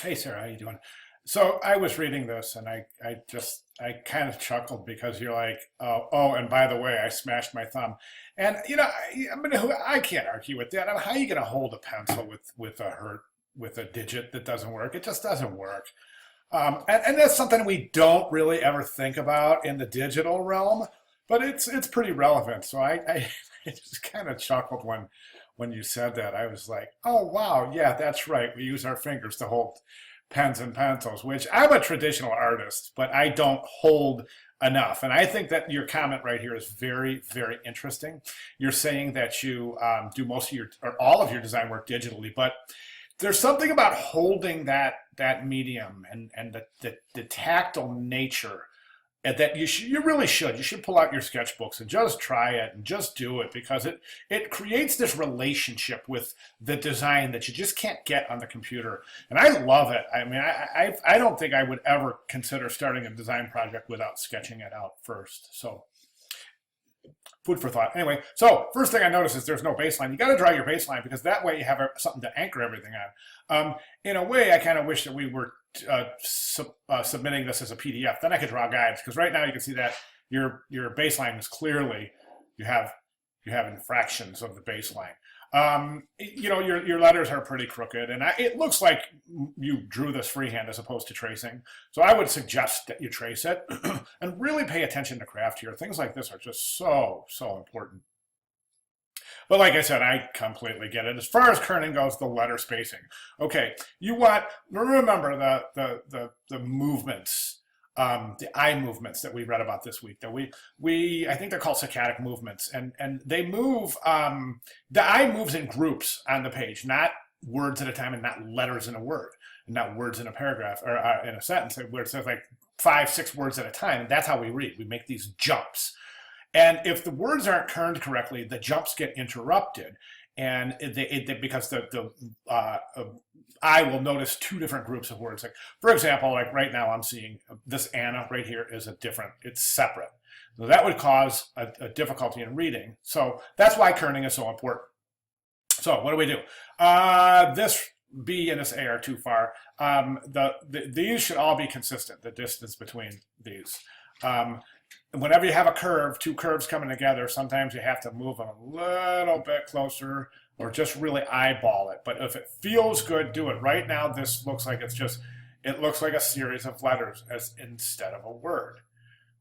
Hey Sarah, how you doing? So I was reading this and I kind of chuckled because you're like, oh, and by the way, I smashed my thumb. And I can't argue with that. I mean, how are you going to hold a pencil with a digit that doesn't work? It just doesn't work. And that's something we don't really ever think about in the digital realm, but it's pretty relevant. So I just kind of chuckled when you said that. I was like, oh wow, yeah, that's right. We use our fingers to hold pens and pencils, which I'm a traditional artist, but I don't hold enough. And I think that your comment right here is very, very interesting. You're saying that you do most of your or all of your design work digitally, but there's something about holding that medium and the tactile nature that you really should. You should pull out your sketchbooks and just try it and just do it because it creates this relationship with the design that you just can't get on the computer. And I love it. I mean, I don't think I would ever consider starting a design project without sketching it out first. So food for thought. Anyway, so first thing I noticed is there's no baseline. You got to draw your baseline because that way you have something to anchor everything on. In a way, I kind of wish that we were submitting this as a PDF. Then I could draw guides because right now you can see that your baseline is clearly you have in fractions of the baseline. Your letters are pretty crooked, and it looks like you drew this freehand as opposed to tracing. So I would suggest that you trace it and really pay attention to craft here. Things like this are just so important. But like I said, I completely get it. As far as kerning goes, the letter spacing. Okay, you want remember the movements, the eye movements that we read about this week. That we I think they're called saccadic movements, and they move. The eye moves in groups on the page, not words at a time, and not letters in a word, and not words in a paragraph or in a sentence where it says like 5, 6 words at a time. And that's how we read. We make these jumps. And if the words aren't kerned correctly, the jumps get interrupted, and because the I will notice 2 different groups of words. Like for example, like right now I'm seeing this Anna right here is it's separate. So that would cause a difficulty in reading. So that's why kerning is so important. So what do? This B and this A are too far. These should all be consistent. The distance between these. Whenever you have a curve, 2 curves coming together, sometimes you have to move them a little bit closer or just really eyeball it. But if it feels good, do it. Right now, this looks like it looks like a series of letters instead of a word.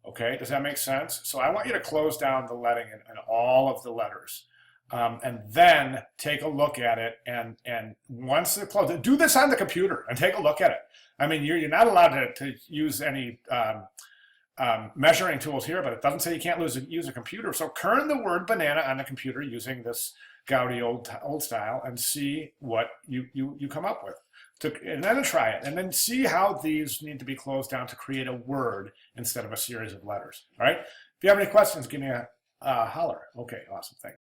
Okay, does that make sense? So I want you to close down the leading in all of the letters. And then take a look at it, and once they're closed, do this on the computer and take a look at it. I mean, you're not allowed to use any measuring tools here, but it doesn't say you can't use a computer. So kern the word banana on the computer using this Gaudi old style and see what you come up with. And then try it, and then see how these need to be closed down to create a word instead of a series of letters. All right. If you have any questions, give me a holler. Okay, awesome. Thanks.